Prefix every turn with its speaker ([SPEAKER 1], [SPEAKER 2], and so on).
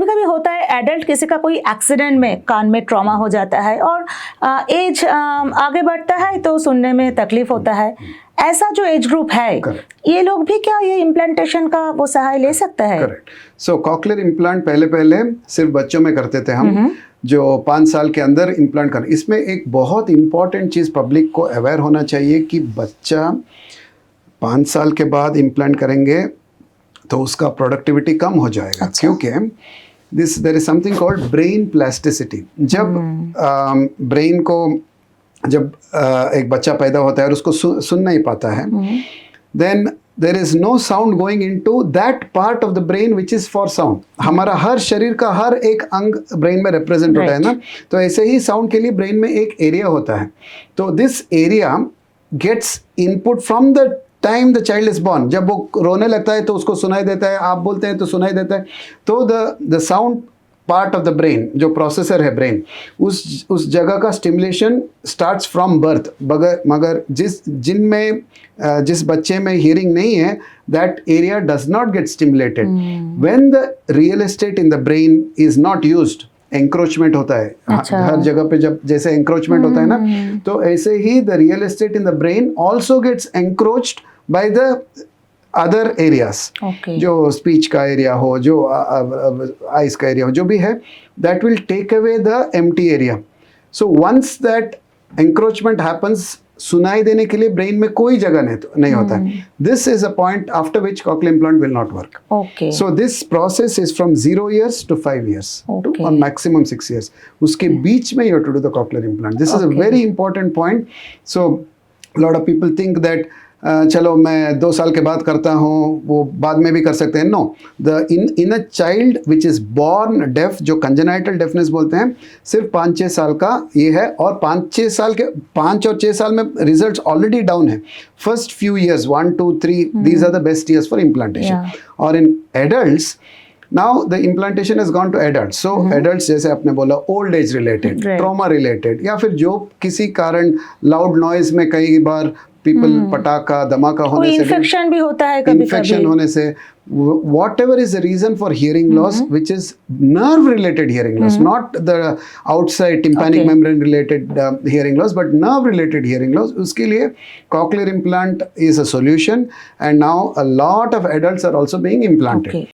[SPEAKER 1] कभी कभी होता है एडल्ट किसी का कोई एक्सीडेंट में कान में ट्रॉमा हो जाता है और एज आगे बढ़ता है तो सुनने में तकलीफ होता है, ऐसा जो एज ग्रुप है ये लोग भी क्या ये इम्प्लांटेशन का वो सहाय ले सकता है?
[SPEAKER 2] करेक्ट। सो कॉकलियर इम्प्लांट पहले सिर्फ बच्चों में करते थे हम, जो 5 साल के अंदर इम्प्लांट कर। इसमें एक बहुत इंपॉर्टेंट चीज़ पब्लिक को अवेयर होना चाहिए कि बच्चा 5 साल के बाद इम्प्लांट करेंगे तो उसका प्रोडक्टिविटी कम हो जाएगा। अच्छा। क्योंकि there is something called brain plasticity. जब ब्रेन को जब एक बच्चा पैदा होता है और उसको सुन नहीं पाता है, then there is no sound going into that part of the brain which is for sound. हमारा हर शरीर का हर एक अंग ब्रेन में रिप्रेजेंट होता है ना, तो ऐसे ही साउंड के लिए ब्रेन में एक एरिया होता है। तो this area gets input from the time the child is born. जब वो रोने लगता है तो उसको सुनाई देता है, आप बोलते हैं तो सुनाई देता है। तो the sound part of the brain, जो प्रोसेसर है ब्रेन, उस जगह का स्टिमुलेशन स्टार्ट्स फ्रॉम बर्थ। मगर जिस बच्चे में हियरिंग नहीं है, that area does not gate stimulated. When the real estate in the brain is not used, encroachment होता है। अच्छा। हर जगह पे जब जैसे एंक्रोचमेंट होता है ना, तो ऐसे ही the real estate in the brain also gets encroached by the other areas. जो स्पीच का एरिया हो, जो आइज का एरिया हो, जो भी है, that will take away the empty area. So once that encroachment happens, सुनाई देने के लिए ब्रेन में कोई जगह नहीं होता है। This is a point after which cochlear implant will not work. So this process is from 0 years to 5 years to maximum 6 years. उसके बीच में you have to do the cochlear implant. This is a very important point. So a lot of people think that चलो मैं 2 साल के बाद करता हूँ, वो बाद में भी कर सकते हैं। No, in a child which is born deaf, जो कंजेनाइटल डेफनेस बोलते हैं, सिर्फ 5-6 साल का ये है। और 5 और 6 साल में रिजल्ट्स ऑलरेडी डाउन है। First few years 1, 2, 3 these are the best years for implantation. और in adults now the implantation has gone to adult. So adults जैसे आपने बोला, old age related, trauma related, या फिर जो किसी कारण लाउड नॉइज में कई बार पीपल पटाखा धमाका होने से,
[SPEAKER 1] इन्फेक्शन भी होता है कभी-कभी,
[SPEAKER 2] इन्फेक्शन होने से, whatever is the reason for hearing loss, which is nerve related hearing loss, not the outside tympanic membrane related hearing loss, but nerve related hearing loss, उसके लिए cochlear implant is a solution, and now a lot of adults are also being implanted.